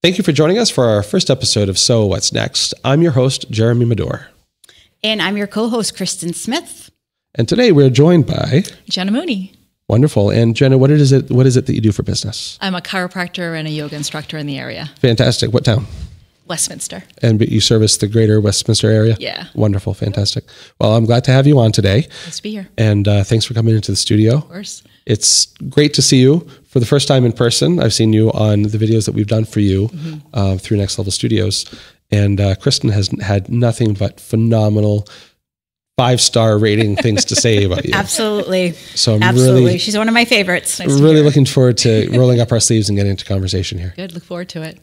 Thank you for joining us for our first episode of So What's Next. I'm your host, Jeremy Medor. And I'm your co-host, Kristen Smith. And today we're joined by Jenna Mooney. Wonderful. And Jenna, what is it that you do for business? I'm a chiropractor and a yoga instructor in the area. Fantastic. What town? Westminster. And you service the greater Westminster area? Yeah. Wonderful. Fantastic. Well, I'm glad to have you on today. Nice to be here. And thanks for coming into the studio. Of course. It's great to see you for the first time in person. I've seen you on the videos that we've done for you through Next Level Studios. And Kristen has had nothing but phenomenal 5-star rating things to say about you. Absolutely. So I'm Absolutely. She's one of my favorites. Nice really looking forward to rolling up our sleeves and getting into conversation here. Good. Look forward to it.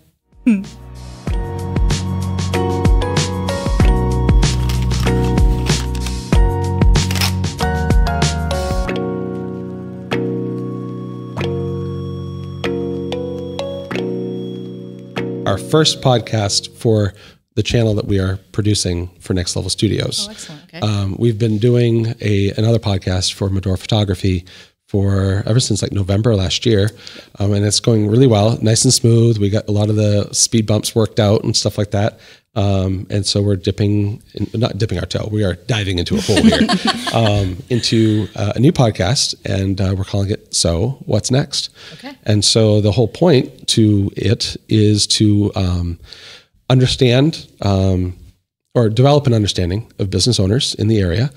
Our first podcast for the channel that we are producing for Next Level Studios. Oh, excellent. Okay. We've been doing another podcast for Medor Photography for ever since like November last year. And it's going really well, nice and smooth. We got a lot of the speed bumps worked out and stuff like that. And so we're not dipping our toe. We are diving into a hole here, into a new podcast, and we're calling it So What's Next? Okay. And so the whole point to it is to understand or develop an understanding of business owners in the area,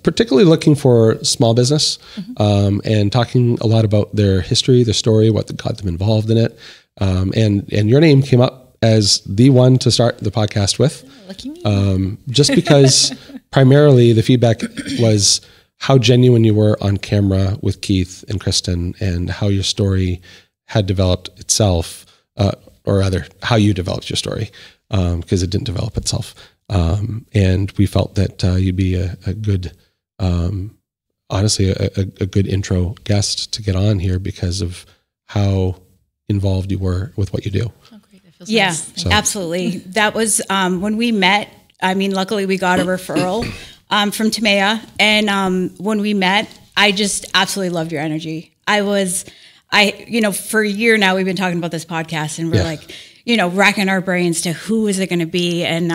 particularly looking for small business, and talking a lot about their history, their story, what got them involved in it. And your name came up as the one to start the podcast with, Lucky me. just because primarily the feedback was how genuine you were on camera with Keith and Kristen, and how your story had developed itself, or rather how you developed your story, because it didn't develop itself. And we felt that you'd be a good, honestly, a good intro guest to get on here because of how involved you were with what you do. Oh, great. That feels Yeah, nice. absolutely. That was when we met. I mean, luckily we got a referral from Timea. And when we met, I just absolutely loved your energy. For a year now, we've been talking about this podcast, and we're racking our brains to who is it going to be. And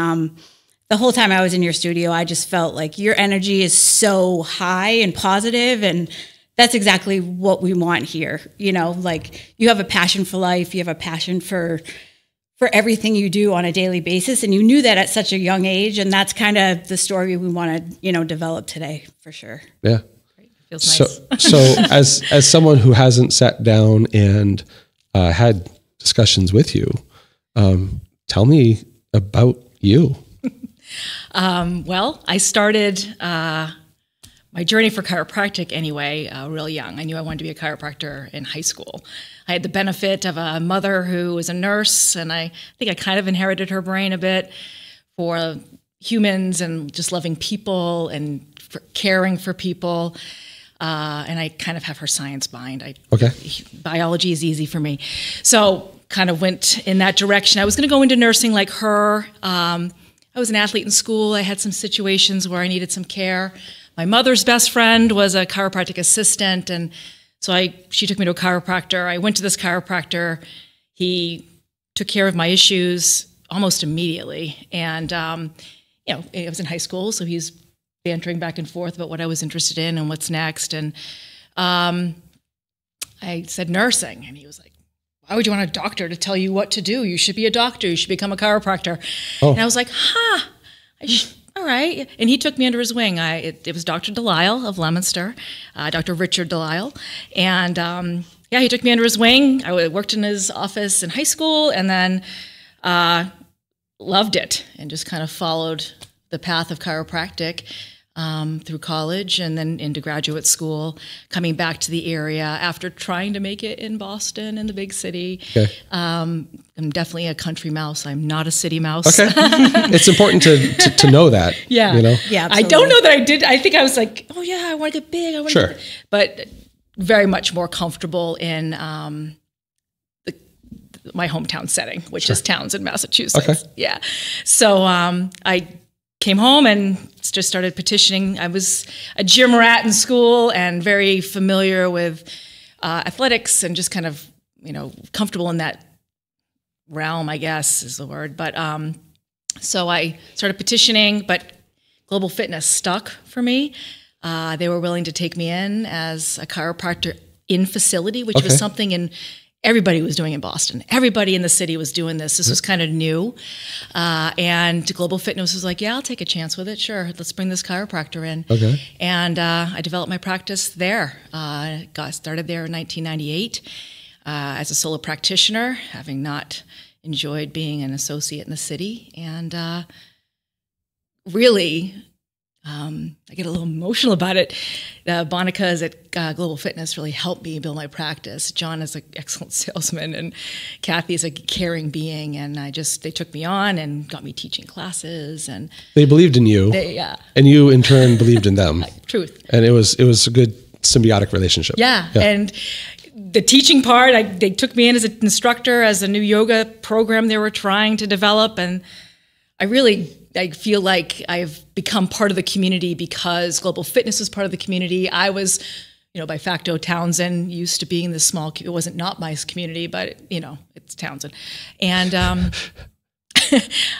the whole time I was in your studio, I just felt like your energy is so high and positive, and that's exactly what we want here. You have a passion for life, you have a passion for everything you do on a daily basis, and you knew that at such a young age, and that's kind of the story we want to develop today for sure. Yeah. Great. It feels nice. So as someone who hasn't sat down and had discussions with you, tell me about you. Well, I started my journey for chiropractic anyway, real young. I knew I wanted to be a chiropractor in high school. I had the benefit of a mother who was a nurse, and I think I kind of inherited her brain a bit for humans and just loving people and for caring for people. And I kind of have her science mind. Okay. Biology is easy for me. So kind of went in that direction. I was going to go into nursing like her. I was an athlete in school. I had some situations where I needed some care. My mother's best friend was a chiropractic assistant, and so she took me to a chiropractor. I went to this chiropractor. He took care of my issues almost immediately. And, I was in high school, so he's bantering back and forth about what I was interested in and what's next. And I said nursing, and he was like, why would you want a doctor to tell you what to do? You should be a doctor. You should become a chiropractor. Oh. And I was like, all right. And he took me under his wing. It was Dr. Delisle of Leominster, Dr. Richard Delisle. And he took me under his wing. I worked in his office in high school, and then loved it and just kind of followed the path of chiropractic through college and then into graduate school, coming back to the area after trying to make it in Boston, in the big city. Okay. I'm definitely a country mouse. I'm not a city mouse. Okay. It's important to know that. Yeah. Yeah, I don't know that I did. I think I was like, oh yeah, I want to get big. Sure. But very much more comfortable in my hometown setting, which is Townsend, Massachusetts. Okay. Yeah. So I came home and just started petitioning. I was a gym rat in school and very familiar with athletics and just kind of, comfortable in that realm, I guess is the word. But so I started petitioning, but Global Fitness stuck for me. They were willing to take me in as a chiropractor in facility, which was something everybody was doing in Boston. Everybody in the city was doing this. This was kind of new. And Global Fitness was like, yeah, I'll take a chance with it. Sure. Let's bring this chiropractor in. Okay. And I developed my practice there. Got started there in 1998 as a solo practitioner, having not enjoyed being an associate in the city. And really, I get a little emotional about it. Bonica's at Global Fitness really helped me build my practice. John is an excellent salesman, and Kathy is a caring being. And they took me on and got me teaching classes. And they believed in you, and you in turn believed in them. Truth. And it was a good symbiotic relationship. Yeah. And the teaching part, they took me in as an instructor, as a new yoga program they were trying to develop, and I feel like I've become part of the community because Global Fitness was part of the community. I was, by facto, Townsend, used to being this small, it wasn't not my community, but, it's Townsend. And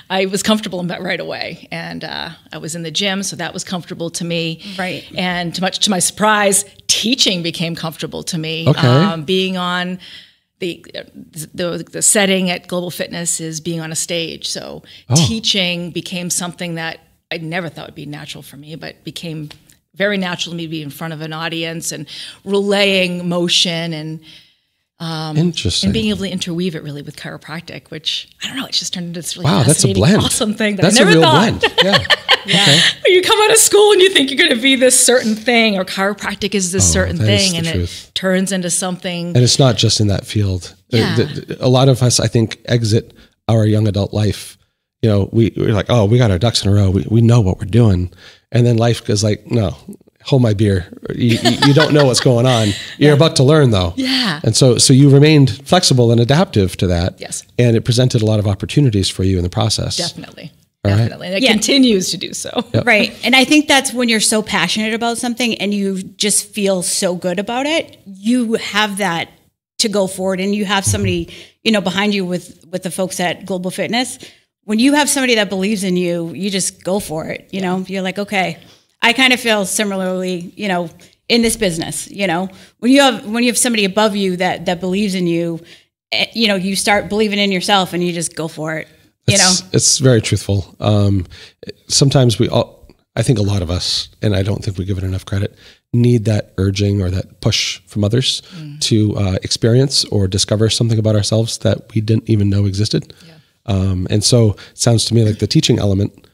I was comfortable in that right away. And I was in the gym, so that was comfortable to me. Right. And much to my surprise, teaching became comfortable to me. Okay. Being on the setting at Global Fitness is being on a stage. So teaching became something that I never thought would be natural for me, but became very natural to me to be in front of an audience and relaying motion and interesting. And being able to interweave it really with chiropractic, which I don't know, it's just turned into this really that's a fascinating, blend. awesome thing that That's I never a real thought. blend. Yeah. Yeah. Okay. You come out of school and you think you're going to be this certain thing, or chiropractic is this certain thing, and it turns into something. And it's not just in that field. Yeah. A lot of us, I think, exit our young adult life. We're like, oh, we got our ducks in a row. We know what we're doing. And then life goes like, no, hold my beer. You don't know what's going on. You're about to learn, though. Yeah. And so you remained flexible and adaptive to that. Yes. And it presented a lot of opportunities for you in the process. Definitely. All Definitely. right. And it continues to do so. Yep. Right. And I think that's when you're so passionate about something and you just feel so good about it, you have that to go forward, and you have somebody, behind you with the folks at Global Fitness. When you have somebody that believes in you, you just go for it. You're like, okay, I kind of feel similarly, in this business, when you have somebody above you that believes in you, you start believing in yourself and you just go for it. It's very truthful. Sometimes I think a lot of us, and I don't think we give it enough credit, need that urging or that push from others to experience or discover something about ourselves that we didn't even know existed. Yeah. And so it sounds to me like the teaching element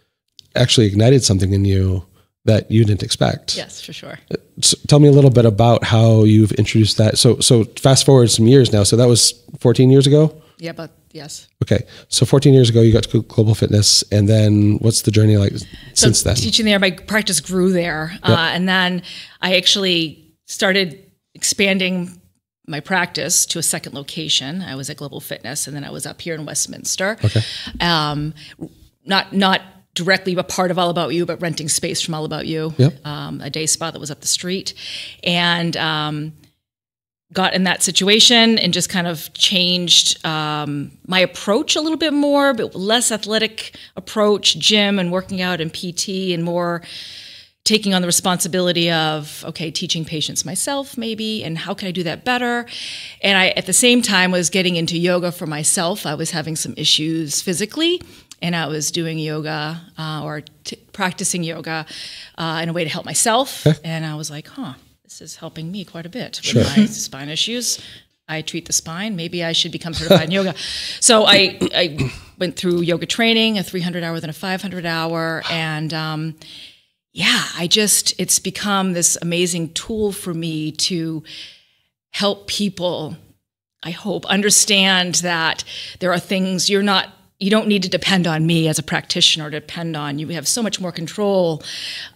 actually ignited something in you that you didn't expect. Yes, for sure. So tell me a little bit about how you've introduced that. So fast forward some years now. So that was 14 years ago? Yeah, but yes. Okay. So 14 years ago, you got to Global Fitness. And then what's the journey like since then? Teaching there, my practice grew there. Yep. And then I actually started expanding my practice to a second location. I was at Global Fitness, and then I was up here in Westminster. Okay. Not directly a part of All About You, but renting space from All About You. Yep. A day spa that was up the street. And got in that situation and just kind of changed my approach a little bit more, but less athletic approach, gym and working out and PT, and more taking on the responsibility of, okay, teaching patients myself maybe, and how can I do that better? And I, at the same time, was getting into yoga for myself. I was having some issues physically, and I was doing yoga or practicing yoga in a way to help myself. Okay. And I was like, this is helping me quite a bit with my spine issues. I treat the spine. Maybe I should become certified in yoga. So I went through yoga training, a 300-hour, then a 500-hour, and it's become this amazing tool for me to help people, I hope, understand that there are things you don't need to depend on me as a practitioner to depend on. You have so much more control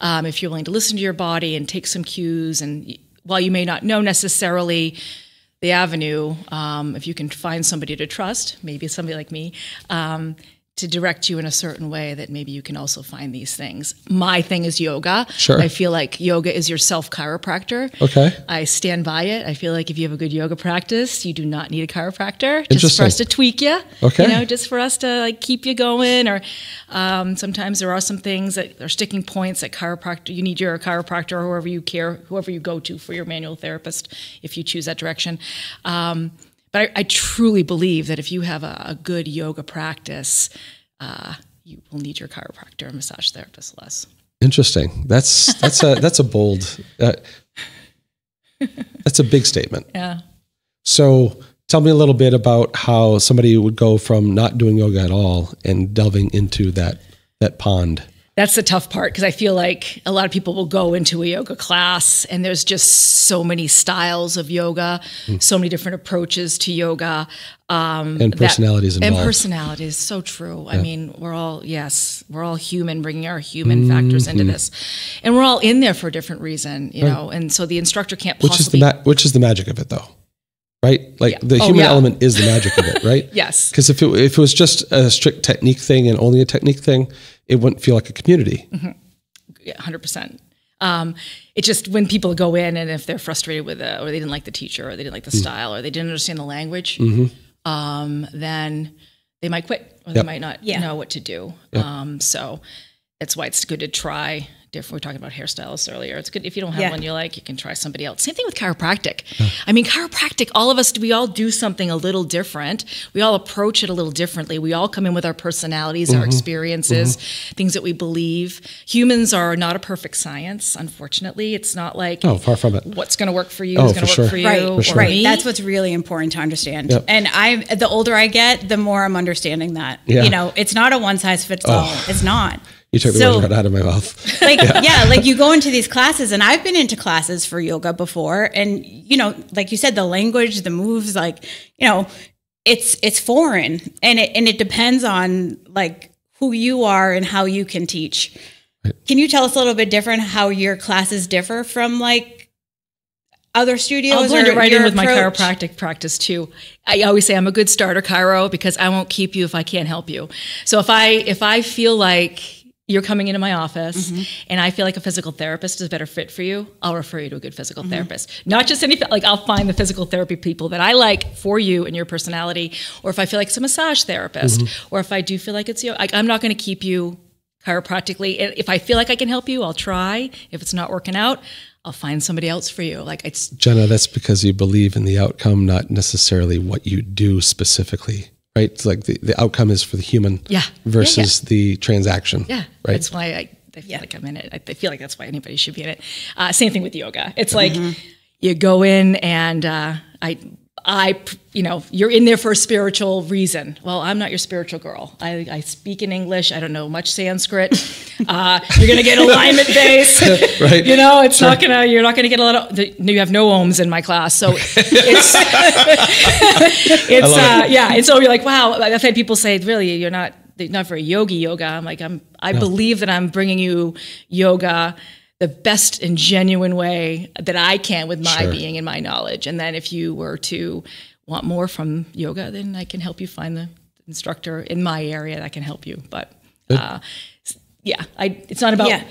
if you're willing to listen to your body and take some cues. And while you may not know necessarily the avenue, if you can find somebody to trust, maybe somebody like me, to direct you in a certain way that maybe you can also find these things. My thing is yoga. Sure. I feel like yoga is your self-chiropractor. Okay. I stand by it. I feel like if you have a good yoga practice, you do not need a chiropractor. Just for us to tweak you. Okay. You know, just for us to like keep you going. Or sometimes there are some things that are sticking points at chiropractor. You need your chiropractor or whoever you go to for your manual therapist if you choose that direction. But I truly believe that if you have a good yoga practice, you will need your chiropractor and massage therapist less. Interesting. That's a bold. That's a big statement. Yeah. So tell me a little bit about how somebody would go from not doing yoga at all and delving into that pond. That's the tough part, because I feel like a lot of people will go into a yoga class and there's just so many styles of yoga, so many different approaches to yoga. And personalities involved. And personalities, so true. Yeah. I mean, we're all human, bringing our human factors into this. And we're all in there for a different reason, you know, and so the instructor can't possibly... Which is the magic of it, though. Right? Like the human element is the magic of it, right? Yes. Because if it was just a strict technique thing and only a technique thing, it wouldn't feel like a community. Mm-hmm. Yeah, 100%. It's just when people go in and if they're frustrated with it, or they didn't like the teacher, or they didn't like the style, or they didn't understand the language, then they might quit, or they might not know what to do. So that's why it's good to try different. We were talking about hairstylists earlier. It's good if you don't have one you like, you can try somebody else. Same thing with chiropractic. I mean, chiropractic, all of us, we all do something a little different. We all approach it a little differently. We all come in with our personalities, our experiences, things that we believe. Humans are not a perfect science, unfortunately. It's not like far from it. What's going to work for you is going to work for you. Right. That's what's really important to understand. Yep. And the older I get, the more I'm understanding that. Yeah. You know, it's not a one size fits all. It's not. You took the words right out of my mouth. Like, like you go into these classes, and I've been into classes for yoga before, and you know, like you said, the language, the moves, like, you know, it's foreign, and it depends on like who you are and how you can teach. Right. Can you tell us a little bit different how your classes differ from like other studios? I'll blend it right in with my chiropractic practice too. I always say I'm a good starter chiro because I won't keep you if I can't help you. So if I feel like you're coming into my office and I feel like a physical therapist is a better fit for you, I'll refer you to a good physical therapist. Not just like I'll find the physical therapy people that I like for you and your personality, or if I feel like it's a massage therapist, or if I do feel like it's you, I'm not going to keep you chiropractically. And if I feel like I can help you, I'll try. If it's not working out, I'll find somebody else for you. Like it's Jenna, that's because you believe in the outcome, not necessarily what you do specifically. Right? It's like the outcome is for the human versus the transaction. Yeah. Right. That's why I feel like I'm in it. I feel like that's why anybody should be in it. Same thing with yoga. It's like you go in and I, you know, you're in there for a spiritual reason. Well, I'm not your spiritual girl. I speak in English. I don't know much Sanskrit. You're going to get alignment base. Right. You know, it's not going to, you're not going to get a lot of, you have no ohms in my class. So it's, yeah. And so you're like, wow, I've had people say, really, you're not very yoga. I'm like, I believe that I'm bringing you yoga the best and genuine way that I can with my being and my knowledge. And then if you were to want more from yoga, then I can help you find the instructor in my area that can help you. But it's not about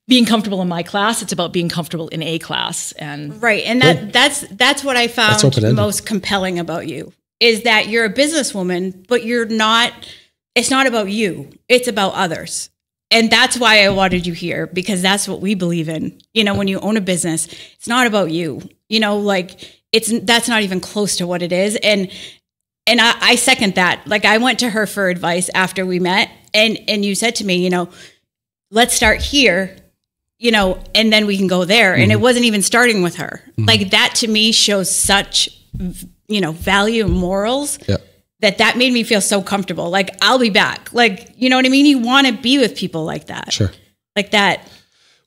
being comfortable in my class. It's about being comfortable in a class. And and that's what I found most compelling about you, is that you're a businesswoman, but it's not about you. It's about others. And that's why I wanted you here, because that's what we believe in. You know, when you own a business, it's not about you. You know, like that's not even close to what it is. And I second that. Like I went to her for advice after we met, and you said to me, you know, let's start here, you know, and then we can go there. And it wasn't even starting with her. Like that to me shows such, you know, value and morals. Yeah. That made me feel so comfortable. Like, I'll be back. Like, you know what I mean? You want to be with people like that. Sure. Like that.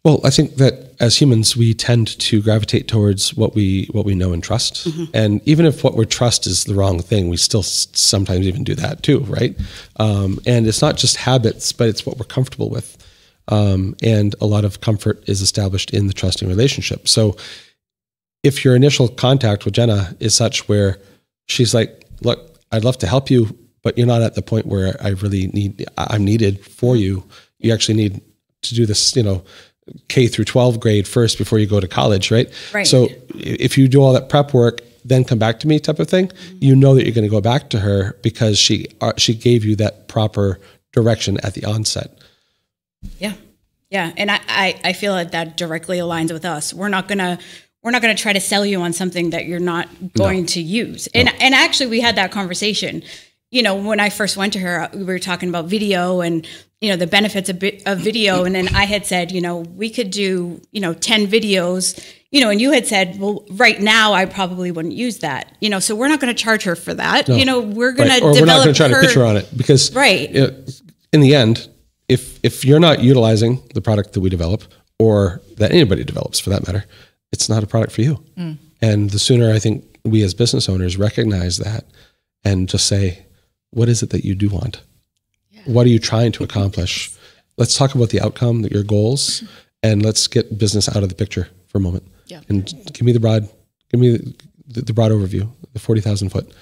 Well, I think that as humans, we tend to gravitate towards what we know and trust. And even if what we trust is the wrong thing, we still sometimes even do that too, right? And it's not just habits, but it's what we're comfortable with. And a lot of comfort is established in the trusting relationship. So if your initial contact with Jenna is such where she's like, look, I'd love to help you, but you're not at the point where I'm needed for you. You actually need to do this, K through 12 grade first before you go to college, right? Right. So if you do all that prep work, then come back to me type of thing, you know that you're going to go back to her because she gave you that proper direction at the onset. Yeah. Yeah. And I feel like that directly aligns with us. We're not going to try to sell you on something that you're not going to use. And actually we had that conversation, when I first went to her, we were talking about video and, the benefits of video. And then I had said, we could do, 10 videos, and you had said, well, right now I probably wouldn't use that, so we're not going to charge her for that. No. We're going to develop, we're not going to try to pitch her on it because in the end, if you're not utilizing the product that we develop or that anybody develops for that matter, it's not a product for you. And the sooner I think we as business owners recognize that and just say, what is it that you do want? Yeah. What are you trying to accomplish? Let's talk about the outcome, your goals, and let's get business out of the picture for a moment. Yeah. And give me the broad overview, the 40,000 foot,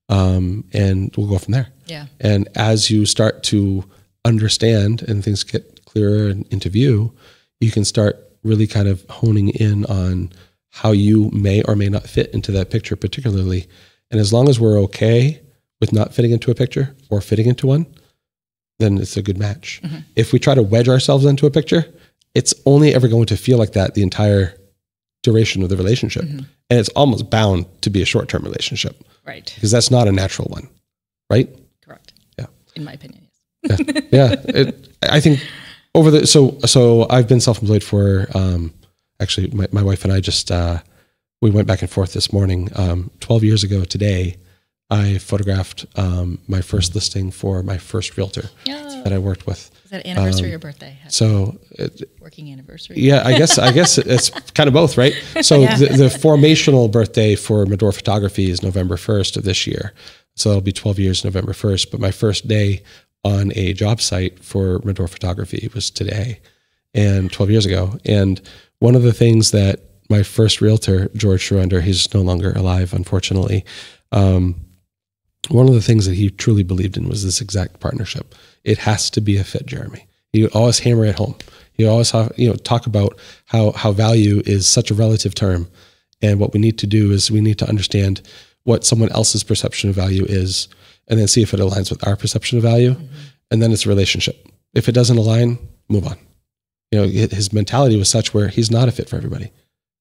and we'll go from there. Yeah. And as you start to understand and things get clearer and into view, you can start really kind of honing in on how you may or may not fit into that picture particularly. And as long as we're okay with not fitting into a picture or fitting into one, then it's a good match. If we try to wedge ourselves into a picture, it's only ever going to feel like that the entire duration of the relationship. And it's almost bound to be a short-term relationship. Right. Because that's not a natural one. Right? Correct. Yeah. In my opinion. Yeah. I think so I've been self-employed for, actually my wife and I just, we went back and forth this morning. 12 years ago today, I photographed my first listing for my first realtor that I worked with. Is that anniversary or birthday? Working anniversary? Yeah, I guess it's kind of both, right? So the formational birthday for Medor Photography is November 1st of this year. So it'll be 12 years November 1st. But my first day on a job site for Medor Photography was today and 12 years ago. And one of the things that my first realtor, George Schruender, he's no longer alive, unfortunately, one of the things that he truly believed in was this exact partnership. It has to be a fit, Jeremy. You always hammer it home. You always talk about how value is such a relative term. And what we need to do is we need to understand what someone else's perception of value is and then see if it aligns with our perception of value. And then it's a relationship. If it doesn't align, move on. His mentality was such where he's not a fit for everybody,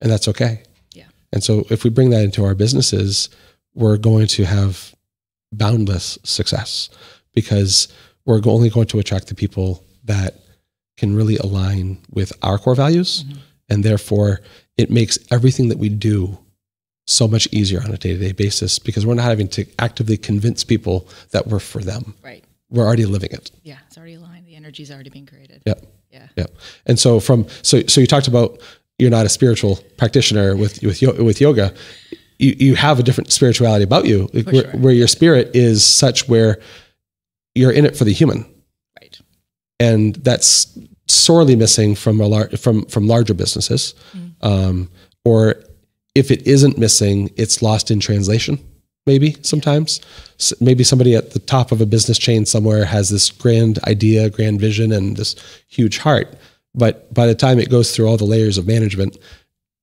and that's okay. Yeah. And so if we bring that into our businesses, we're going to have boundless success because we're only going to attract the people that can really align with our core values. And therefore it makes everything that we do so much easier on a day-to-day basis because we're not having to actively convince people that we're for them. Right. We're already living it. Yeah. It's already aligned. The energy's already being created. Yep. Yeah. Yep. And so so you talked about you're not a spiritual practitioner with yoga. You have a different spirituality about you, where your spirit is such where you're in it for the human, right? And that's sorely missing from larger businesses, or if it isn't missing, it's lost in translation. Maybe sometimes, maybe somebody at the top of a business chain somewhere has this grand idea, grand vision, and this huge heart, but by the time it goes through all the layers of management,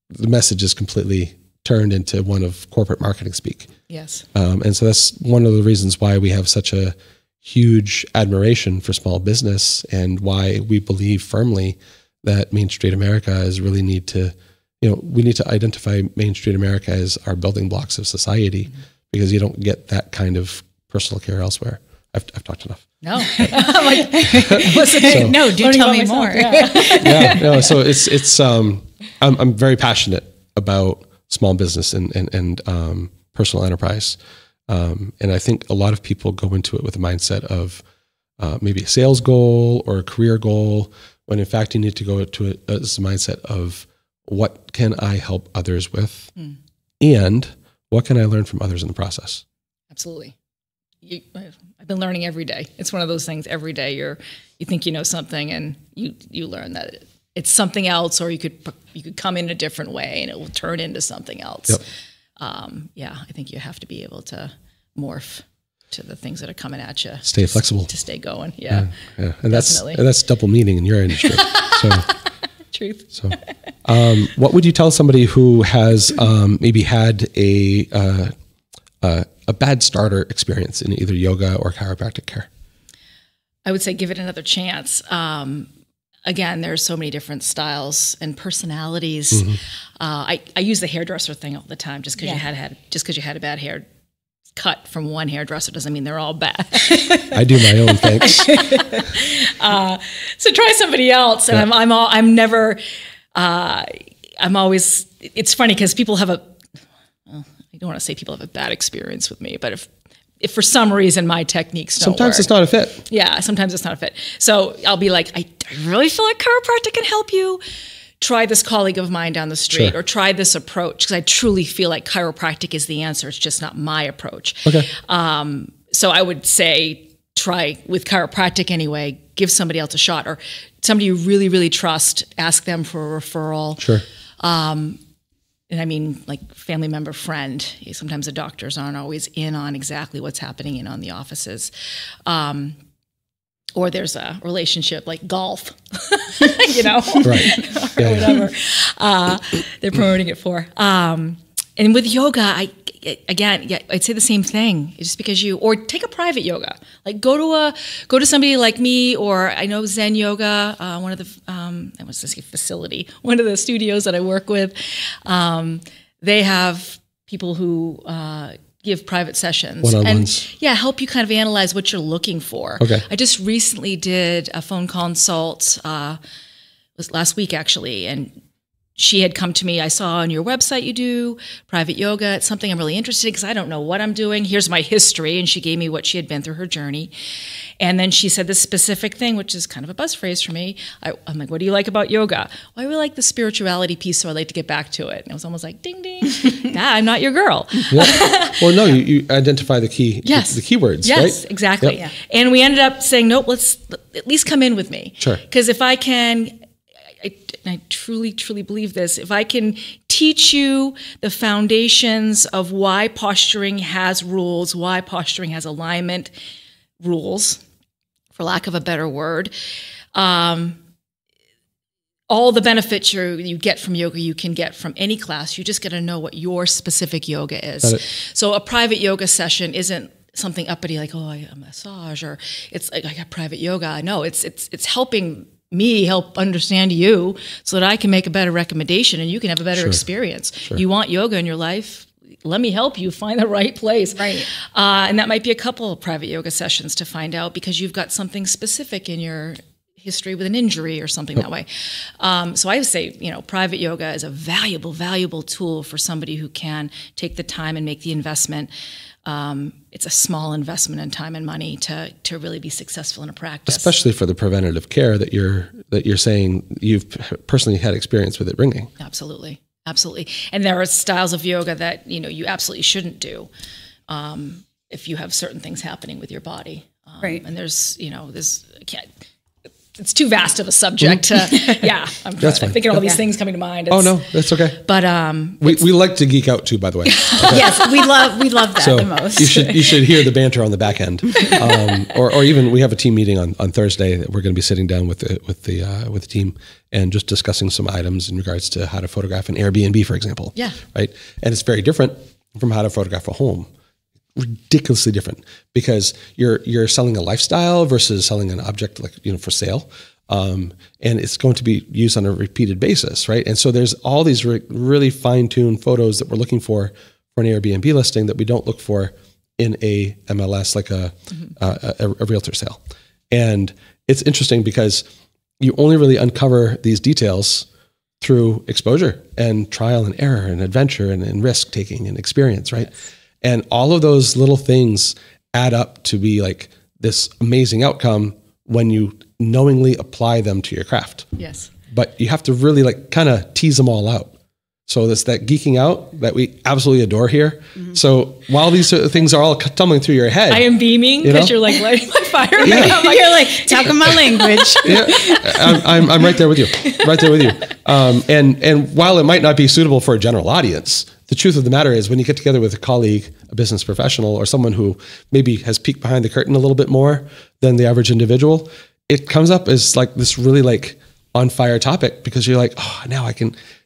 the message is completely turned into one of corporate marketing speak. Yes. And so that's one of the reasons why we have such a huge admiration for small business and why we believe firmly that Main Street America is really we need to identify Main Street America as our building blocks of society because you don't get that kind of personal care elsewhere. I've talked enough. No. I'm like, no, do tell me more. No, so it's I'm very passionate about small business and personal enterprise. And I think a lot of people go into it with a mindset of maybe a sales goal or a career goal, when in fact you need to go to it as a mindset of what can I help others with and what can I learn from others in the process? Absolutely. I've been learning every day. It's one of those things every day you think you know something and you learn that it's something else, or you could come in a different way and it will turn into something else. Yep. I think you have to be able to morph. to the things that are coming at you. Stay flexible. To stay going. Yeah. And that's double meaning in your industry. So truth. So what would you tell somebody who has maybe had a bad starter experience in either yoga or chiropractic care? I would say give it another chance. Again, there's so many different styles and personalities. I use the hairdresser thing all the time. Just because you had a bad hair cut from one hairdresser doesn't mean they're all bad. I do my own, thanks. So try somebody else. And I'm always. It's funny because people have I don't want to say people have a bad experience with me, but if for some reason my techniques don't sometimes work, it's not a fit. Yeah, sometimes it's not a fit. So I'll be like, I really feel like chiropractic can help you. Try this colleague of mine down the street, or try this approach, because I truly feel like chiropractic is the answer. It's just not my approach. Okay. So I would say try with chiropractic anyway. Give somebody else a shot, or somebody you really, really trust. Ask them for a referral. Sure. And I mean, like family member, friend. Sometimes the doctors aren't always in on exactly what's happening in on the offices. Or there's a relationship like golf, Right. or whatever they're promoting it for. And with yoga, I'd say the same thing. Just because or take a private yoga, like go to somebody like me, or I know Zen Yoga, one of the facility, one of the studios that I work with. They have people who give private sessions one-on-ones. and help you kind of analyze what you're looking for. Okay. I just recently did a phone consult, it was last week actually, and she had come to me. I saw on your website you do private yoga. It's something I'm really interested in because I don't know what I'm doing. Here's my history. And she gave me what she had been through her journey. And then she said this specific thing, which is kind of a buzz phrase for me. I'm like, what do you like about yoga? Well, I really like the spirituality piece, so I'd like to get back to it. And it was almost like, ding, ding. I'm not your girl. Yeah. Well, no, you identify the key, the keywords, right? Yes, exactly. Yep. Yeah. And we ended up saying, nope, let's at least come in with me. Sure. Because if I can... I truly, truly believe this. If I can teach you the foundations of why posturing has rules, why posturing has alignment rules, for lack of a better word, all the benefits you get from yoga, you can get from any class. You just got to know what your specific yoga is. So a private yoga session isn't something uppity like, oh, I got a massage, or it's like I got private yoga. No, it's helping me help understand you so that I can make a better recommendation and you can have a better experience. Sure. You want yoga in your life? Let me help you find the right place. Right. And that might be a couple of private yoga sessions to find out because you've got something specific in your history with an injury or something that way. So I would say, private yoga is a valuable, valuable tool for somebody who can take the time and make the investment. It's a small investment in time and money to really be successful in a practice. Especially for the preventative care that you're saying you've personally had experience with it bringing. Absolutely. Absolutely. And there are styles of yoga that, you absolutely shouldn't do if you have certain things happening with your body. Right. And it's too vast of a subject. I'm thinking all these things coming to mind. No, that's okay. But we like to geek out too, by the way. Okay. Yes, we love that the most. You should hear the banter on the back end, or even we have a team meeting on Thursday that we're going to be sitting down with the team and just discussing some items in regards to how to photograph an Airbnb, for example. Yeah. Right, and it's very different from how to photograph a home. Ridiculously different because you're selling a lifestyle versus selling an object for sale, and it's going to be used on a repeated basis, right? And so there's all these really fine-tuned photos that we're looking for an Airbnb listing that we don't look for in a MLS like a realtor sale. And it's interesting because you only really uncover these details through exposure and trial and error and adventure and risk taking and experience, right? Yes. And all of those little things add up to be like this amazing outcome when you knowingly apply them to your craft. Yes. But you have to really kind of tease them all out. So that's that geeking out that we absolutely adore here. Mm-hmm. So while these things are all tumbling through your head, I am beaming because you're like lighting my fire. Yeah. You're like talking my language. Yeah, I'm right there with you. Right there with you. And while it might not be suitable for a general audience, the truth of the matter is when you get together with a colleague, a business professional, or someone who maybe has peeked behind the curtain a little bit more than the average individual, it comes up as like this really like on fire topic because you're like, oh, now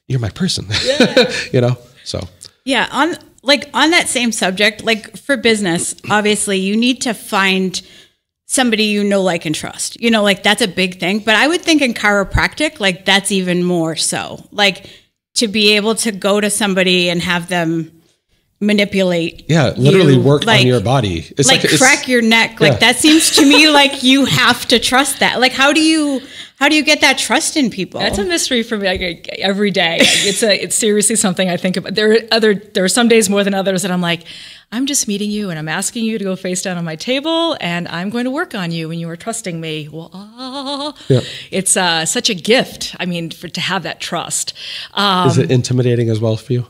you're my person, you know? So. Yeah. On that same subject, like for business, obviously you need to find somebody you know, like, and trust, you know, like that's a big thing. But I would think in chiropractic, like that's even more so, like to be able to go to somebody and have them manipulate. Yeah. Literally work on your body. It's like crack your neck. Like that seems to me like you have to trust that. Like, how do you get that trust in people? That's a mystery for me. Like, every day. It's seriously something I think about. There are some days more than others that I'm like, I'm just meeting you and I'm asking you to go face down on my table and I'm going to work on you and you are trusting me. Well, it's such a gift. I mean, to have that trust. Is it intimidating as well for you?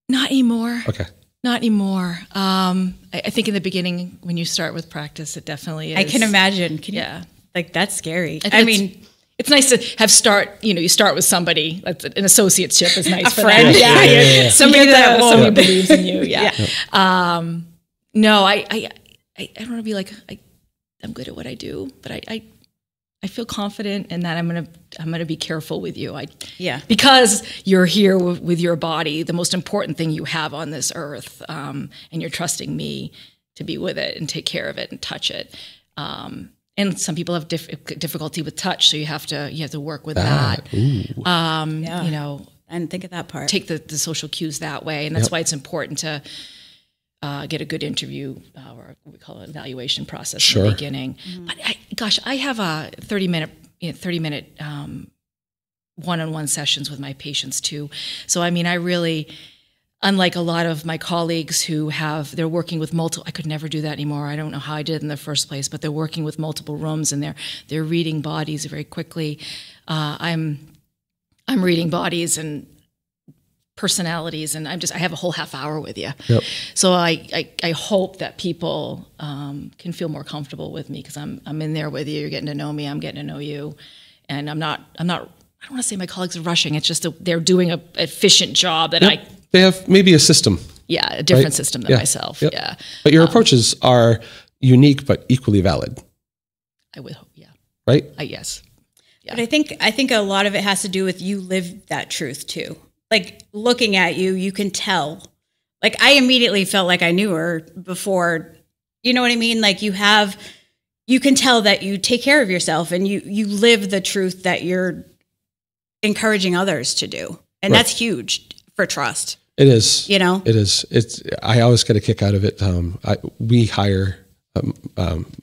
Not anymore. Okay. Not anymore. I think in the beginning when you start with practice, it definitely is. I can imagine. Like that's scary. I mean, it's nice to you start with somebody. That's an associateship is nice. A friend. Yeah. Somebody that believes in you. Yeah. No, I don't want to be like, I'm good at what I do, but I feel confident in that I'm gonna be careful with you. Because you're here with your body, the most important thing you have on this earth, and you're trusting me to be with it and take care of it and touch it. And some people have difficulty with touch, so you have to work with that. You know, I didn't think of that part. Take the social cues that way, and that's why it's important to get a good interview or what we call an evaluation process in the beginning. Mm-hmm. But I have a 30-minute one-on-one sessions with my patients too. So I mean, I really. Unlike a lot of my colleagues who they're working with multiple, I could never do that anymore. I don't know how I did in the first place, but they're working with multiple rooms and they're reading bodies very quickly. I'm reading bodies and personalities, and I have a whole half hour with you. Yep. So I hope that people can feel more comfortable with me because I'm in there with you. You're getting to know me. I'm getting to know you, and I'm not. I don't want to say my colleagues are rushing. It's just they're doing an efficient job that They have maybe a system. Yeah, a different system than myself. Yep. Yeah. But your approaches are unique but equally valid. I would hope, yeah. Right? Yes. Yeah. But I think a lot of it has to do with you live that truth too. Like looking at you, you can tell. Like I immediately felt like I knew her before, you know what I mean? Like you can tell that you take care of yourself and you live the truth that you're encouraging others to do. And that's huge for trust. It is. You know? It is. I always get a kick out of it. We hire,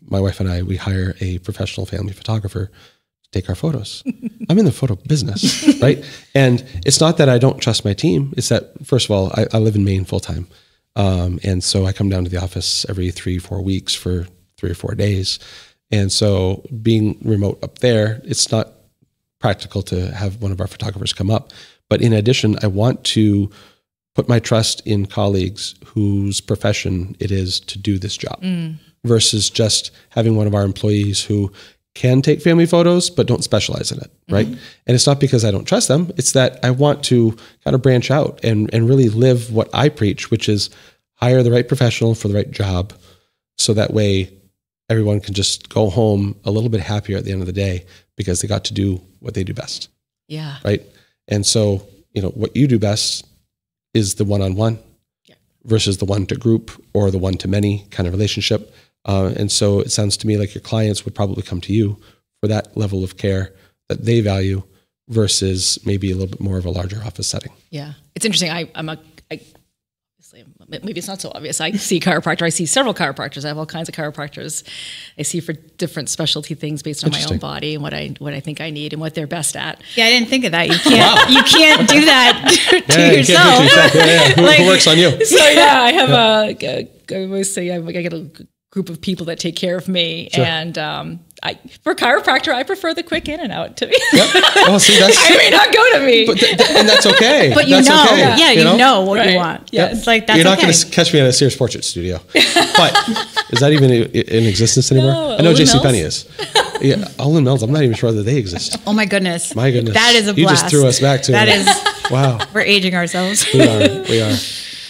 my wife and we hire a professional family photographer to take our photos. I'm in the photo business, right? And it's not that I don't trust my team. It's that, first of all, I live in Maine full time. And so I come down to the office every 3-4 weeks for 3 or 4 days. And so being remote up there, it's not practical to have one of our photographers come up. But in addition, I want to put my trust in colleagues whose profession it is to do this job versus just having one of our employees who can take family photos, but don't specialize in it, right? And it's not because I don't trust them. It's that I want to kind of branch out and really live what I preach, which is hire the right professional for the right job. So that way everyone can just go home a little bit happier at the end of the day because they got to do what they do best. Yeah. Right. And so, what you do best is the one-on-one versus the one-to-group or the one-to-many kind of relationship. And so it sounds to me like your clients would probably come to you for that level of care that they value versus maybe a little bit more of a larger office setting. Yeah. It's interesting. Obviously, maybe it's not so obvious. I see a chiropractor. I see several chiropractors. I have all kinds of chiropractors. I see for different specialty things based on my own body and what I think I need and what they're best at. Yeah, I didn't think of that. You can't do that to yourself. Who works on you? So yeah, I have I always say I get a group of people that take care of me, and for chiropractor, I prefer the quick in and out to me. Yep. Well, see, I may not go to me, and that's okay. But that's okay. Yeah, you know what you want. Yeah, it's like that's You're not going to catch me at a Sears portrait studio. But is that even in existence anymore? No, I know JCPenney is. Yeah, Olin Mills. I'm not even sure that they exist. Oh my goodness. My goodness. That is a blast. You just threw us back to that is. Wow. We're aging ourselves. We are.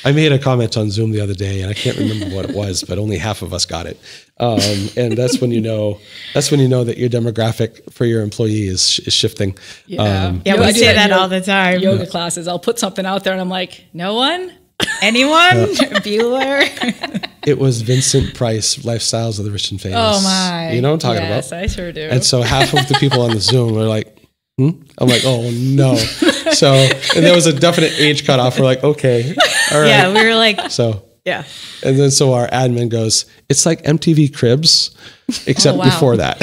I made a comment on Zoom the other day, and I can't remember what it was, but only half of us got it. And that's when you know that your demographic for your employee is shifting. Yeah, we say that all the time. Yoga classes, I'll put something out there, and I'm like, no one. Anyone? Bueller? It was Vincent Price, Lifestyles of the Rich and Famous. Oh my! You know what I'm talking about? Yes, I sure do. And so half of the people on the Zoom were like, I'm like, oh no. So, and there was a definite age cutoff. We're like, okay, all right. Yeah, we were like, so yeah. And then so our admin goes, it's like MTV Cribs, except before that.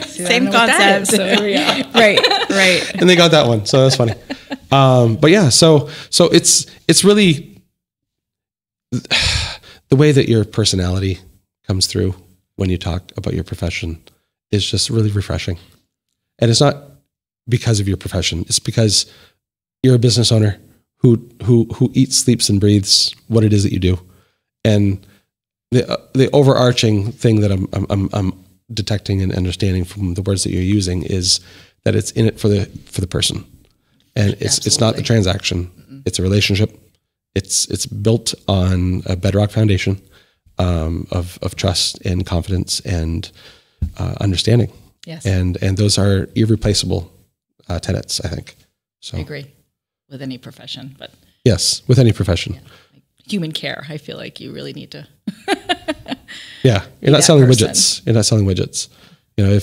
Same concept. So here we are. Right. And they got that one, so that's funny. But yeah, so it's really the way that your personality comes through when you talk about your profession is just really refreshing. And it's not because of your profession; it's because you're a business owner who eats, sleeps, and breathes what it is that you do. And the overarching thing that I'm detecting and understanding from the words that you're using is that it's in it for the person, and it's not the transaction. Mm-hmm. It's a relationship. It's built on a bedrock foundation of trust and confidence and understanding. Yes, and those are irreplaceable tenets, I think. So I agree with any profession, but yes, with any profession. Yeah, like human care, I feel like you really need to. Yeah, you're not selling widgets. You're not selling widgets. You know,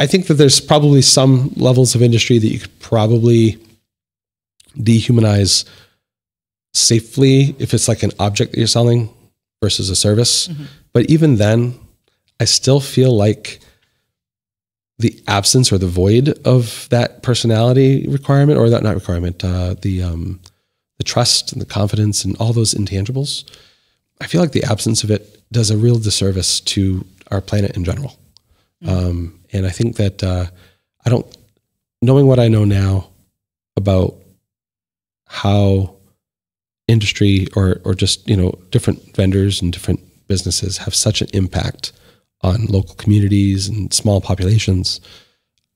I think that there's probably some levels of industry that you could probably dehumanize safely if it's like an object that you're selling versus a service. Mm-hmm. But even then, I still feel like the absence or the void of that personality requirement, or that not requirement, the trust and the confidence and all those intangibles, I feel like the absence of it does a real disservice to our planet in general. Mm-hmm. And I think that knowing what I know now about how industry or just, different vendors and different businesses have such an impact on local communities and small populations,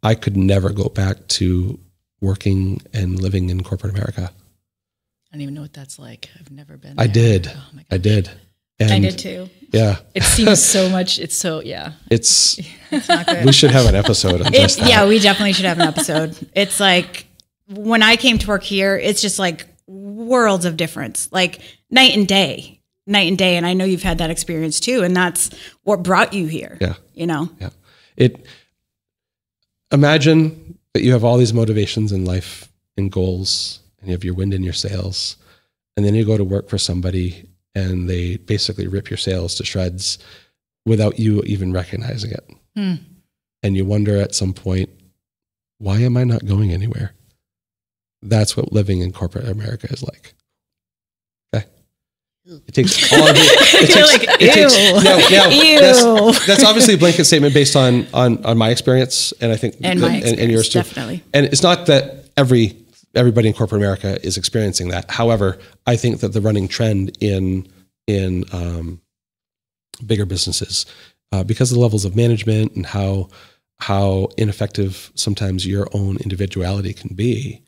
I could never go back to working and living in corporate America. I don't even know what that's like. I've never been there. I did. Oh my gosh. I did. And I did too. Yeah. It seems so much. It's not good. We should have an episode on just that. Yeah, we definitely should have an episode. It's like when I came to work here, it's just like worlds of difference, like night and day. And I know you've had that experience too. And that's what brought you here. Yeah. Yeah. Imagine that you have all these motivations in life and goals, and you have your wind in your sails, and then you go to work for somebody and they basically rip your sails to shreds without you even recognizing it. And you wonder at some point, why am I not going anywhere? That's what living in corporate America is like. Okay. It takes all of it. That's obviously a blanket statement based on my experience, and I think and yours too. Definitely. And it's not that everybody in corporate America is experiencing that. However, I think that the running trend in bigger businesses, because of the levels of management and how ineffective sometimes your own individuality can be,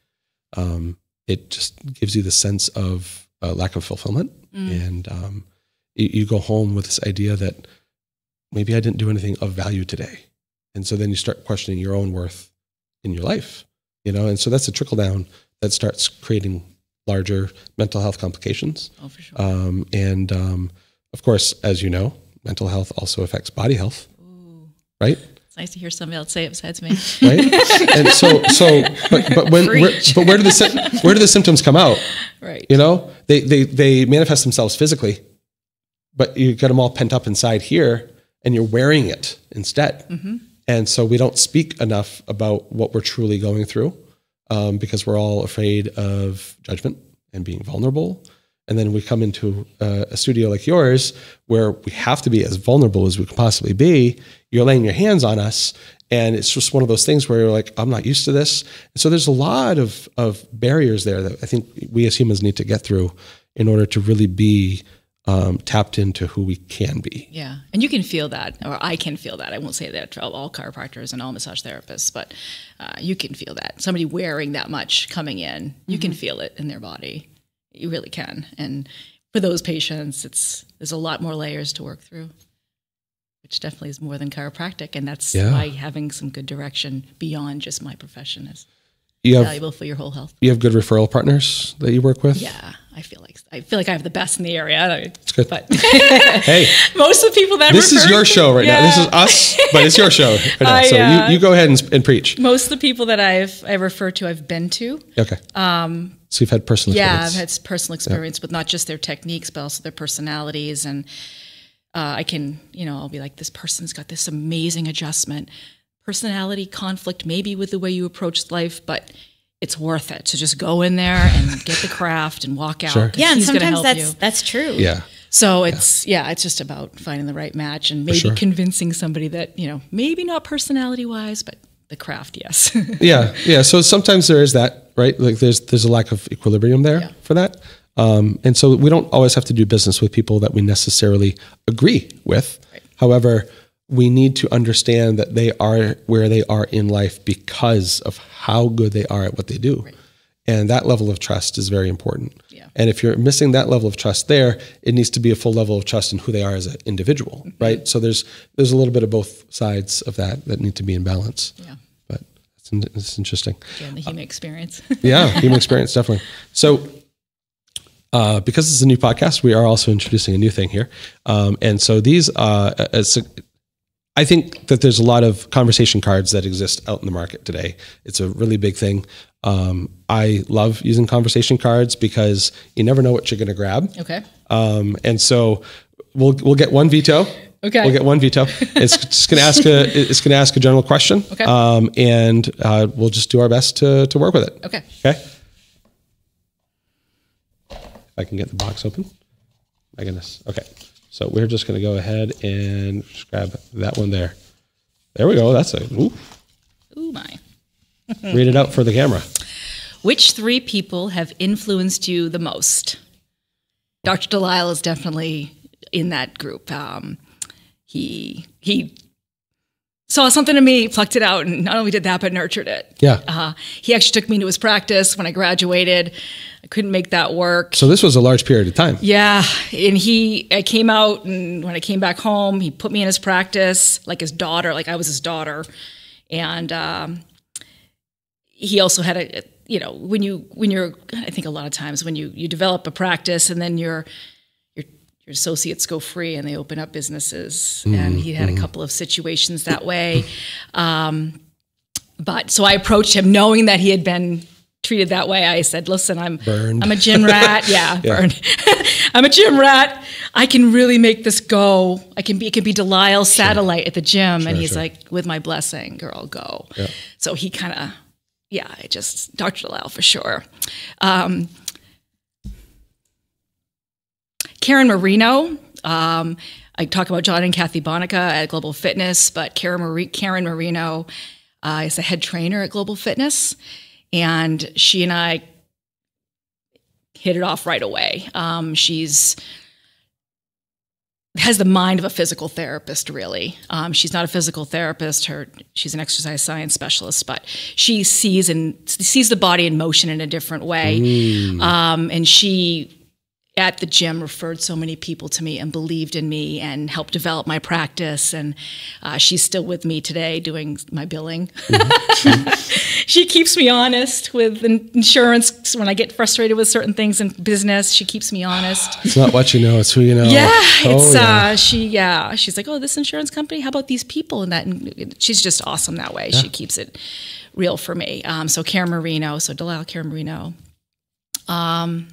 it just gives you the sense of lack of fulfillment. And you go home with this idea that maybe I didn't do anything of value today. And so then you start questioning your own worth in your life, and so that's a trickle down that starts creating larger mental health complications. Oh, for sure. And of course, as you know, mental health also affects body health. Ooh. Right? It's nice to hear somebody else say it besides me. Right? And but where do the symptoms come out? Right. They manifest themselves physically, but you got them all pent up inside here, and you're wearing it instead. Mm-hmm. And so we don't speak enough about what we're truly going through, because we're all afraid of judgment and being vulnerable. And then we come into a studio like yours where we have to be as vulnerable as we can possibly be. You're laying your hands on us, and it's just one of those things where you're like, I'm not used to this. And so there's a lot of barriers there that I think we as humans need to get through in order to really be tapped into who we can be. Yeah. And you can feel that, or I can feel that. I won't say that to all chiropractors and all massage therapists, but you can feel that. Somebody wearing that much coming in, you can feel it in their body. You really can. And for those patients, there's a lot more layers to work through, which definitely is more than chiropractic. And that's why having some good direction beyond just my profession is valuable for your whole health. You have good referral partners that you work with? Yeah, I feel like I have the best in the area. It's good. But hey, most of the people that this is your show right now. This is us, but it's your show right now. So you go ahead and preach. Most of the people that I refer to, I've been to. Okay. So you've had personal experience. Yeah, I've had personal experience with not just their techniques, but also their personalities. And I can, I'll be like, this person's got this amazing adjustment. Personality conflict maybe with the way you approach life, but it's worth it to just go in there and get the craft and walk out. Sure. Yeah, and sometimes that's true. Yeah. So it's just about finding the right match and maybe convincing somebody that, maybe not personality wise, but the craft, yes. Yeah. So sometimes there is that, right? Like there's a lack of equilibrium there for that. And so we don't always have to do business with people that we necessarily agree with. Right. However, we need to understand that they are where they are in life because of how good they are at what they do. Right. And that level of trust is very important. Yeah. And if you're missing that level of trust there, it needs to be a full level of trust in who they are as an individual, right? So there's a little bit of both sides of that need to be in balance. Yeah. But it's interesting. Again, the human experience. Yeah, human experience, definitely. So because this is a new podcast, we are also introducing a new thing here. And so these, I think that there's a lot of conversation cards that exist out in the market today. It's a really big thing. I love using conversation cards because you never know what you're going to grab. Okay. And so we'll get one veto. Okay. We'll get one veto. It's just going to ask a general question. Okay. And we'll just do our best to work with it. Okay. Okay. If I can get the box open. My goodness. Okay. So we're just going to go ahead and just grab that one there. There we go. That's ooh my. Read it out for the camera. Which 3 people have influenced you the most? Dr. Delisle is definitely in that group. He saw something in me, plucked it out, and not only did that, but nurtured it. Yeah. He actually took me to his practice when I graduated. I couldn't make that work. So this was a large period of time. Yeah. And I came out, and when I came back home, he put me in his practice like his daughter, like I was his daughter. And he also had when you're, I think a lot of times when you develop a practice and then your associates go free and they open up businesses, and he had a couple of situations that way. But so I approached him knowing that he had been treated that way. I said, listen, I'm a gym rat. Yeah, burned. I'm a gym rat. I can really make this go. It can be Delisle's satellite at the gym. And he's like, with my blessing, girl, go. Yeah. So he kind of, Dr. Delisle for sure. Karen Marino. I talk about John and Kathy Bonica at Global Fitness, but Karen Marino is the head trainer at Global Fitness. And she and I hit it off right away. She's has the mind of a physical therapist, really. She's not a physical therapist. She's an exercise science specialist, but she sees the body in motion in a different way. And she, at the gym, referred so many people to me and believed in me and helped develop my practice. And she's still with me today doing my billing. She keeps me honest with insurance when I get frustrated with certain things in business. She keeps me honest. It's not what you know, it's who you know. Yeah, she's like, oh, this insurance company, how about these people? And she's just awesome that way. Yeah. She keeps it real for me. So Karen Marino, Karen Marino. I'm